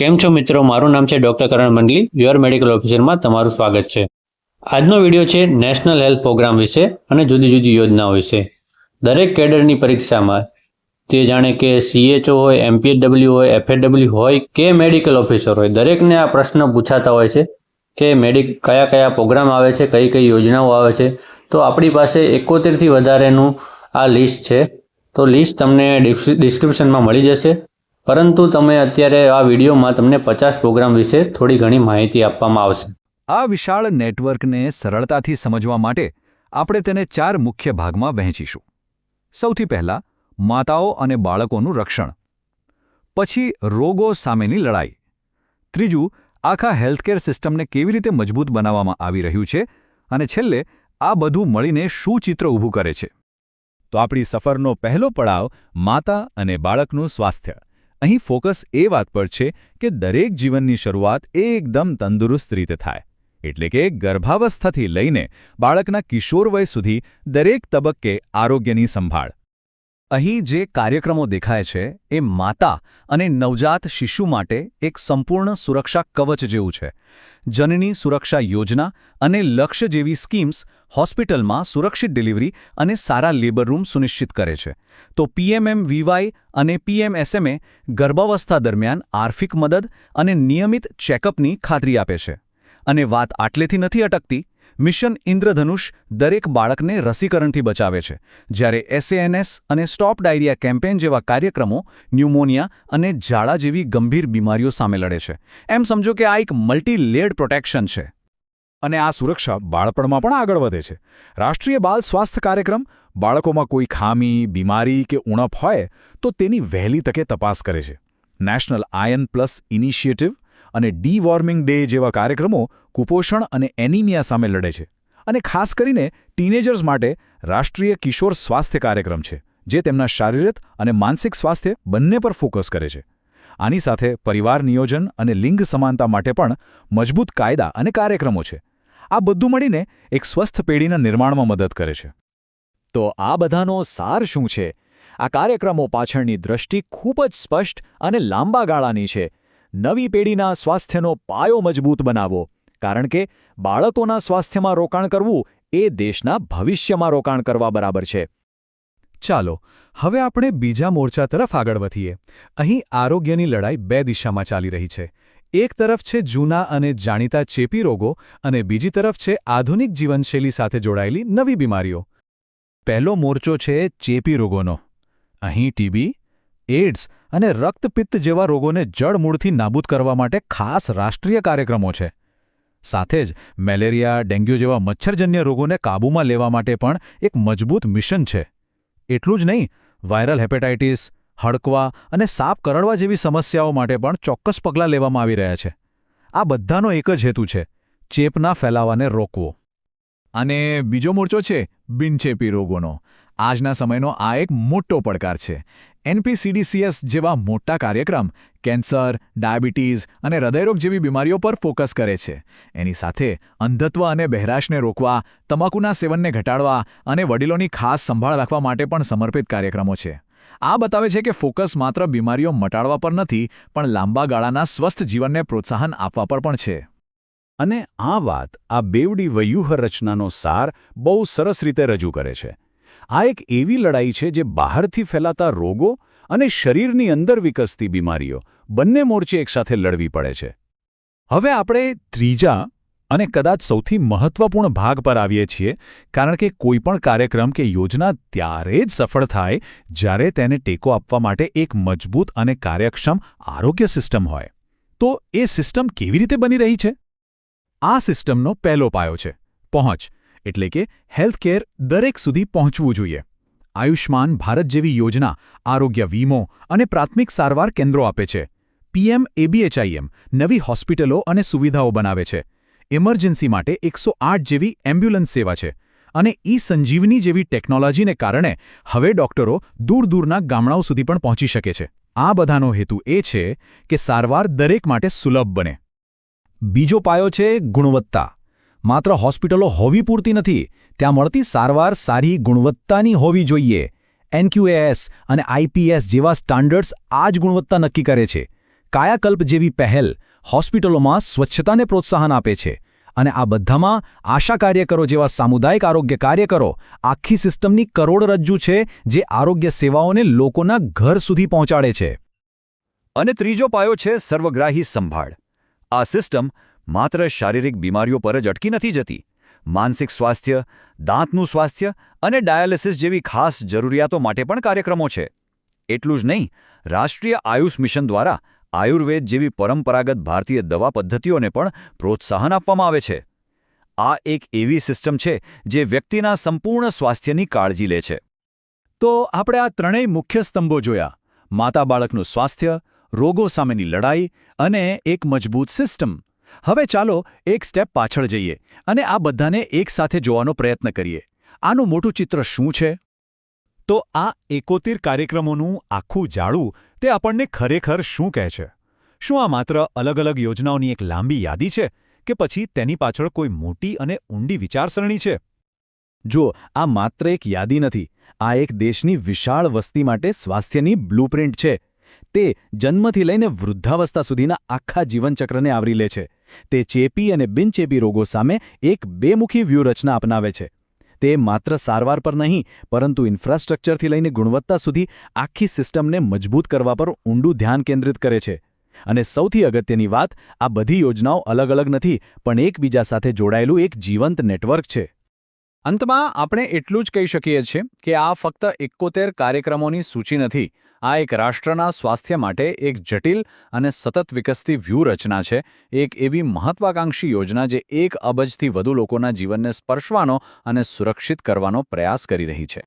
કેમ છો મિત્રો? મારું નામ છે doctor Karan Mandli, your medical ઓફિસરમાં તમારું સ્વાગત છે. આજનો વિડીયો છે નેશનલ હેલ્થ પ્રોગ્રામ વિશે અને જુદી જુદી યોજનાઓ વિશે. દરેક કેડરની પરીક્ષામાં તે જાણે કે CHO હોય, MPHW હોય, FHW હોય કે મેડિકલ ઓફિસર હોય, દરેકને આ પ્રશ્ન પૂછાતા હોય છે કે કયા કયા પ્રોગ્રામ આવે છે, કઈ કઈ યોજનાઓ આવે છે. તો આપણી પાસે 71થી વધારેનું આ લિસ્ટ છે. તો લિસ્ટ તમને ડિસ્ક્રિપ્શનમાં મળી જશે. પરંતુ તમે અત્યારે આ વિડીયોમાં તમને 50 પ્રોગ્રામ વિશે થોડી ઘણી માહિતી આપવામાં આવશે. આ વિશાળ નેટવર્કને સરળતાથી સમજવા માટે આપણે તેને 4 મુખ્ય ભાગમાં વહેંચીશું. સૌથી પહેલા માતાઓ અને બાળકોનું રક્ષણ, પછી રોગો સામેની લડાઈ, ત્રીજું આખા હેલ્થકેર સિસ્ટમને કેવી રીતે મજબૂત બનાવવામાં આવી રહ્યું છે, અને છેલ્લે આ બધું મળીને શું ચિત્ર ઊભું કરે છે. તો આપણી સફરનો પહેલો પડાવ માતા અને બાળકનું સ્વાસ્થ્ય. અહીં ફોકસ એ વાત પર છે કે દરેક જીવનની શરૂઆત એકદમ તંદુરસ્ત રીતે થાય, એટલે કે ગર્ભાવસ્થાથી લઈને બાળકના કિશોરવય સુધી દરેક તબક્કે આરોગ્યની સંભાળ. અહીં જે કાર્યક્રમો દેખાય છે એ માતા અને નવજાત શિશુ માટે એક સંપૂર્ણ સુરક્ષા કવચ જેવું છે. જનની સુરક્ષા યોજના અને લક્ષ્ય જેવી સ્કીમ્સ હોસ્પિટલમાં સુરક્ષિત ડિલિવરી અને સારા લેબર રૂમ સુનિશ્ચિત કરે છે. તો PMMVY અને PMSME ગર્ભાવસ્થા દરમિયાન આર્થિક મદદ અને નિયમિત ચેકઅપની ખાતરી આપે છે. અને વાત આટલેથી નથી અટકતી. મિશન ઇન્દ્રધનુષ દરેક બાળકને રસીકરણથી બચાવે છે, જ્યારે SAS અને સ્ટોપ ડાયરિયા કેમ્પેઇન જેવા કાર્યક્રમો ન્યુમોનિયા અને ઝાડા જેવી ગંભીર બીમારીઓ સામે લડે છે. એમ સમજો કે આ એક મલ્ટી-લેયર્ડ પ્રોટેક્શન છે. અને આ સુરક્ષા બાળપણમાં પણ આગળ વધે છે. રાષ્ટ્રીય બાલ સ્વાસ્થ્ય કાર્યક્રમ બાળકોમાં કોઈ ખામી, બીમારી કે ઉણપ હોય તો તેની વહેલી તકે તપાસ કરે છે. નેશનલ આયર્ન પ્લસ ઇનિશિયેટિવ અને ડી-વોર્મિંગ ડે જેવા કાર્યક્રમો કુપોષણ અને એનિમિયા સામે લડે છે. અને ખાસ કરીને ટીનેજર્સ માટે રાષ્ટ્રીય કિશોર સ્વાસ્થ્ય કાર્યક્રમ છે, જે તેમના શારીરિક અને માનસિક સ્વાસ્થ્ય બંને પર ફોકસ કરે છે. આની સાથે પરિવાર નિયોજન અને લિંગ સમાનતા માટે પણ મજબૂત કાયદા અને કાર્યક્રમો છે. આ બધું મળીને એક સ્વસ્થ પેઢીના નિર્માણમાં મદદ કરે છે. તો આ બધાનો સાર શું છે? આ કાર્યક્રમો પાછળની દ્રષ્ટિ ખૂબ જ સ્પષ્ટ અને લાંબા ગાળાની છે. નવી પેઢીના સ્વાસ્થ્યનો પાયો મજબૂત બનાવવો, કારણ કે બાળકોના સ્વાસ્થ્યમાં રોકાણ કરવું એ દેશના ભવિષ્યમાં રોકાણ કરવા બરાબર છે. ચાલો હવે આપણે બીજા મોરચા તરફ આગળ વધીએ. અહીં આરોગ્યની લડાઈ 2 દિશામાં ચાલી રહી છે. એક તરફ છે જૂના અને જાણીતા ચેપી રોગો અને બીજી તરફ છે આધુનિક જીવનશૈલી સાથે જોડાયેલી નવી બીમારીઓ. પહેલો મોરચો છે ચેપી રોગોનો. અહીં TB, એઇડ્સ અને રક્તપિત્ત જેવા રોગોને જડમૂળથી નાબૂદ કરવા માટે ખાસ રાષ્ટ્રીય કાર્યક્રમો છે. સાથે જ મેલેરિયા, ડેન્ગ્યુ જેવા મચ્છરજન્ય રોગોને કાબૂમાં લેવા માટે પણ એક મજબૂત મિશન છે. એટલું જ નહીં, વાયરલ હેપેટાઇટિસ, હડકવા અને સાપ કરડવા જેવી સમસ્યાઓ માટે પણ ચોક્કસ પગલાં લેવામાં આવી રહ્યા છે. આ બધાનો એક જ હેતુ છે: ચેપના ફેલાવાને રોકવો. અને બીજો મોરચો છે બિનચેપી રોગોનો. આજના સમયનો આ એક મોટો પડકાર છે. NPCDCS જેવા મોટા કાર્યક્રમ કેન્સર, ડાયાબિટીઝ અને હૃદયરોગ જેવી બીમારીઓ પર ફોકસ કરે છે. એની સાથે અંધત્વ અને બહેરાશને રોકવા, તમાકુના સેવનને ઘટાડવા અને વડીલોની ખાસ સંભાળ રાખવા માટે પણ સમર્પિત કાર્યક્રમો છે. આ બતાવે છે કે ફોકસ માત્ર બીમારીઓ મટાડવા પર નથી, પણ લાંબા ગાળાના સ્વસ્થ જીવનને પ્રોત્સાહન આપવા પર પણ છે. અને આ વાત આ બેવડી વ્યૂહરચનાનો સાર બહુ સરસ રીતે રજૂ કરે છે. આ એક એવી લડાઈ છે જે બહારથી ફેલાતા રોગો અને શરીરની અંદર વિકસતી બીમારીઓ બંને મોરચે એકસાથે લડવી પડે છે. હવે આપણે ત્રીજા અને કદાચ સૌથી મહત્વપૂર્ણ ભાગ પર આવીએ છીએ, કારણ કે કોઈપણ કાર્યક્રમ કે યોજના ત્યારે જ સફળ થાય જ્યારે તેને ટેકો આપવા માટે એક મજબૂત અને કાર્યક્ષમ આરોગ્ય સિસ્ટમ હોય. તો એ સિસ્ટમ કેવી રીતે બની રહી છે? આ સિસ્ટમનો પહેલો પાયો છે પહોંચ, એટલે કે હેલ્થકેર દરેક સુધી પહોંચવું જોઈએ. આયુષ્માન ભારત જેવી યોજના આરોગ્ય વીમો અને પ્રાથમિક સારવાર કેન્દ્રો આપે છે. PMABHIM નવી હોસ્પિટલો અને સુવિધાઓ બનાવે છે. ઇમરજન્સી માટે 108 જેવી એમ્બ્યુલન્સ સેવા છે. અને ઈ-સંજીવની જેવી ટેકનોલોજીને કારણે હવે ડોક્ટરો દૂર દૂરના ગામડાઓ સુધી પણ પહોંચી શકે છે. આ બધાનો હેતુ એ છે કે સારવાર દરેક માટે સુલભ બને. બીજો પાયો છે ગુણવત્તા. માત્ર હોસ્પિટલો હોવી પૂરતી નથી, ત્યાં મળતી સારવાર સારી ગુણવત્તાની હોવી જોઈએ. NQAS અને IPS જેવા સ્ટાન્ડર્ડ્સ આ જ ગુણવત્તા નક્કી કરે છે. કાયાકલ્પ જેવી પહેલ હોસ્પિટલોમાં સ્વચ્છતાને પ્રોત્સાહન આપે છે અને આ બધામાં આશા કાર્યકરો જેવા સામુદાયિક આરોગ્ય કાર્યકરો આખી સિસ્ટમની કરોડરજ્જુ છે જે આરોગ્ય સેવાઓને લોકોના ઘર સુધી પહોંચાડે છે. અને ત્રીજો પાયો છે સર્વગ્રાહી સંભાળ. આ સિસ્ટમ માત્ર શારીરિક બીમારીઓ પર જ અટકી નથી જતી. માનસિક સ્વાસ્થ્ય, દાંતનું સ્વાસ્થ્ય અને ડાયાલિસિસ જેવી ખાસ જરૂરિયાતો માટે પણ કાર્યક્રમો છે. એટલું જ નહીં, રાષ્ટ્રીય આયુષ મિશન દ્વારા આયુર્વેદ જેવી પરંપરાગત ભારતીય દવા પદ્ધતિઓને પણ પ્રોત્સાહન આપવામાં આવે છે. આ એક એવી સિસ્ટમ છે જે વ્યક્તિના સંપૂર્ણ સ્વાસ્થ્યની કાળજી લે છે. તો આપણે આ ત્રણેય મુખ્ય સ્તંભો જોયા: માતા બાળકનું સ્વાસ્થ્ય, રોગો સામેની લડાઈ અને એક મજબૂત સિસ્ટમ. હવે ચાલો એક સ્ટેપ પાછળ જઈએ અને આ બધાને એકસાથે જોવાનો પ્રયત્ન કરીએ. આનું મોટું ચિત્ર શું છે? તો આ 71 કાર્યક્રમોનું આખું જાળું તે આપણને ખરેખર શું કહે છે? શું આ માત્ર અલગ અલગ યોજનાઓની એક લાંબી યાદી છે કે પછી તેની પાછળ કોઈ મોટી અને ઊંડી વિચારસરણી છે? જો આ માત્ર એક યાદી નથી, આ એક દેશની વિશાળ વસ્તી માટે સ્વાસ્થ્યની બ્લુપ્રિન્ટ છે. તે જન્મથી લઈને વૃદ્ધાવસ્થા સુધીના આખા જીવનચક્રને આવરી લે છે. તે ચેપી અને બિનચેપી રોગો સામે એક બેમુખી વ્યૂહરચના અપનાવે છે. તે માત્ર સારવાર પર નહીં, પરંતુ ઇન્ફ્રાસ્ટ્રક્ચરથી લઈને ગુણવત્તા સુધી આખી સિસ્ટમને મજબૂત કરવા પર ઊંડું ધ્યાન કેન્દ્રિત કરે છે. અને સૌથી અગત્યની વાત, આ બધી યોજનાઓ અલગ અલગ નથી, પણ એકબીજા સાથે જોડાયેલું એક જીવંત નેટવર્ક છે. અંતમાં આપણે એટલું જ કહી શકીએ છીએ કે આ ફક્ત 71 કાર્યક્રમોની સૂચિ નથી. આ એક રાષ્ટ્રના સ્વાસ્થ્ય માટે એક જટિલ અને સતત વિકસતી વ્યૂહરચના છે. એક એવી મહત્વાકાંક્ષી યોજના જે 1 અબજથી વધુ લોકોના જીવનને સ્પર્શવાનો અને સુરક્ષિત કરવાનો પ્રયાસ કરી રહી છે.